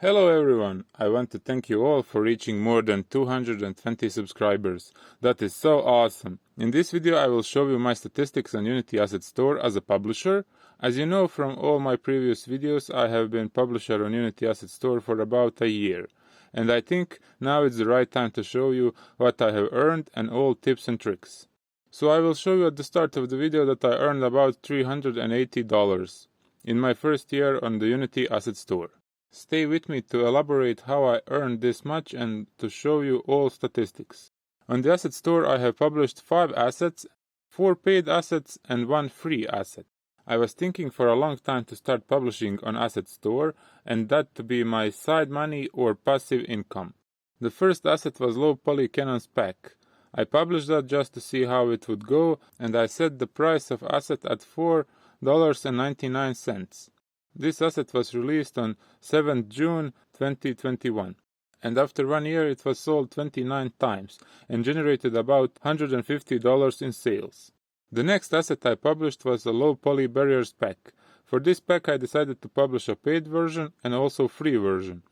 Hello everyone, I want to thank you all for reaching more than 220 subscribers. That is so awesome. In this video I will show you my statistics on Unity Asset Store as a publisher. As you know from all my previous videos, I have been publisher on Unity Asset Store for about a year. And I think now it's the right time to show you what I have earned and all tips and tricks. So I will show you at the start of the video that I earned about $380 in my first year on the Unity Asset Store. Stay with me to elaborate how I earned this much and to show you all statistics. On the Asset Store I have published 5 assets, 4 paid assets and 1 free asset. I was thinking for a long time to start publishing on Asset Store and that to be my side money or passive income. The first asset was low poly Canon spec. I published that just to see how it would go and I set the price of asset at $4.99. This asset was released on 7th June 2021, and after 1 year it was sold 29 times and generated about $150 in sales. The next asset I published was a low poly barrier spec. For this spec I decided to publish a paid version and also free version.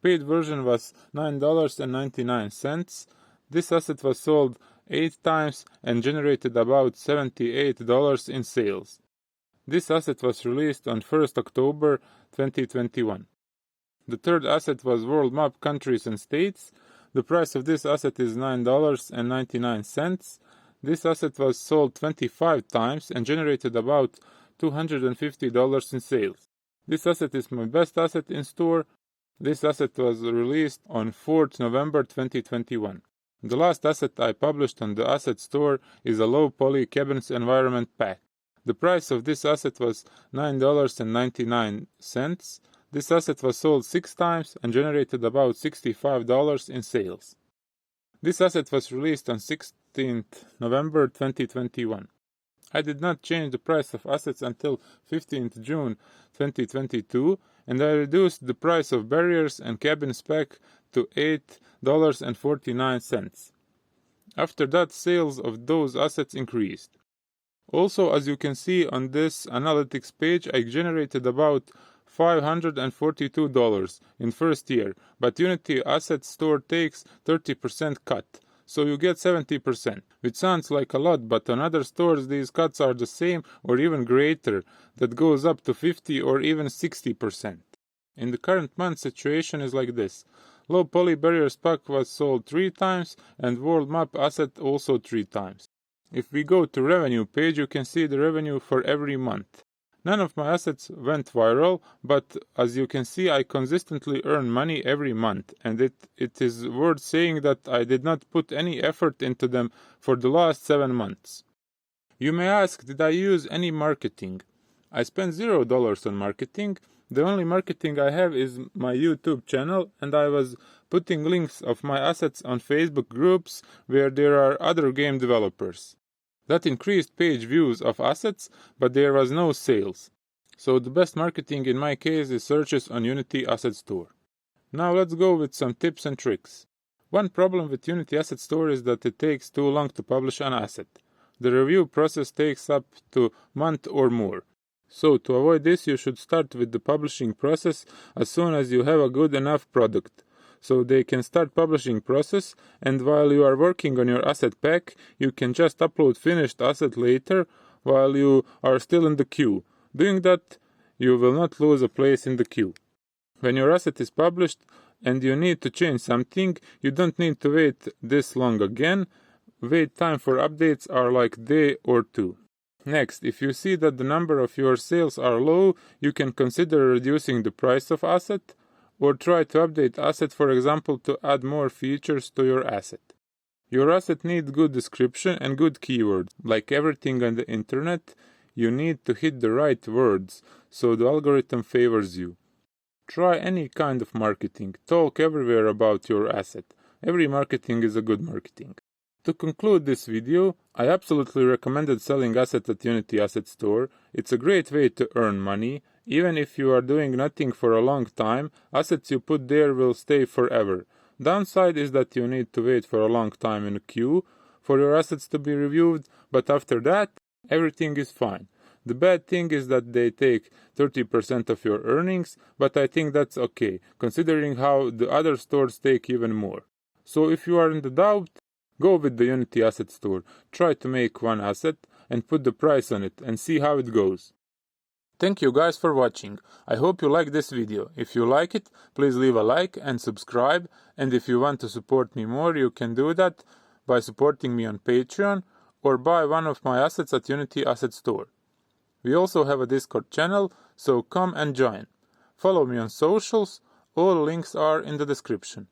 Paid version was $9.99. This asset was sold 8 times and generated about $78 in sales. This asset was released on 1st October 2021. The third asset was World Map Countries and States. The price of this asset is $9.99. This asset was sold 25 times and generated about $250 in sales. This asset is my best asset in store. This asset was released on 4th November 2021. The last asset I published on the Asset Store is a low poly cabins environment pack. The price of this asset was $9.99. This asset was sold 6 times and generated about $65 in sales. This asset was released on 16th November 2021. I did not change the price of assets until 15th June 2022 and I reduced the price of barriers and cabin spec to $8.49. After that, sales of those assets increased. Also, as you can see on this analytics page, I generated about $542 in first year, but Unity Asset Store takes 30% cut, so you get 70%, which sounds like a lot, but on other stores these cuts are the same or even greater, that goes up to 50 or even 60%. In the current month situation is like this. Low poly barrier spec was sold 3 times and World Map asset also 3 times. If we go to revenue page, you can see the revenue for every month. None of my assets went viral, but as you can see I consistently earn money every month, and it is worth saying that I did not put any effort into them for the last 7 months. You may ask, did I use any marketing? I spent $0 on marketing. The only marketing I have is my YouTube channel, and I was putting links of my assets on Facebook groups where there are other game developers. That increased page views of assets, but there was no sales. So the best marketing in my case is searches on Unity Asset Store. Now let's go with some tips and tricks. One problem with Unity Asset Store is that it takes too long to publish an asset. The review process takes up to a month or more. So to avoid this, you should start with the publishing process as soon as you have a good enough product, so they can start publishing process, and while you are working on your asset pack, you can just upload finished asset later while you are still in the queue. Doing that, you will not lose a place in the queue. When your asset is published and you need to change something, you don't need to wait this long again. Wait time for updates are like day or 2. Next, if you see that the number of your sales are low, you can consider reducing the price of asset, or try to update asset, for example, to add more features to your asset. Your asset needs good description and good keywords. Like everything on the internet, you need to hit the right words, so the algorithm favors you. Try any kind of marketing. Talk everywhere about your asset. Every marketing is a good marketing. To conclude this video, I absolutely recommended selling assets at Unity Asset Store. It's a great way to earn money. Even if you are doing nothing for a long time, assets you put there will stay forever. Downside is that you need to wait for a long time in a queue for your assets to be reviewed, but after that, everything is fine. The bad thing is that they take 30% of your earnings, but I think that's okay, considering how the other stores take even more. So if you are in the doubt, go with the Unity Asset Store. Try to make one asset and put the price on it and see how it goes. Thank you guys for watching. I hope you like this video. If you like it, please leave a like and subscribe. And if you want to support me more, you can do that by supporting me on Patreon or buy one of my assets at Unity Asset Store. We also have a Discord channel, so come and join. Follow me on socials. All links are in the description.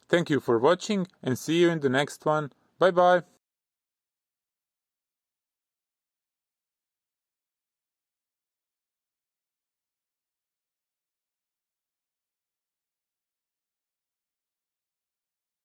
Thank you for watching and see you in the next one. Bye bye.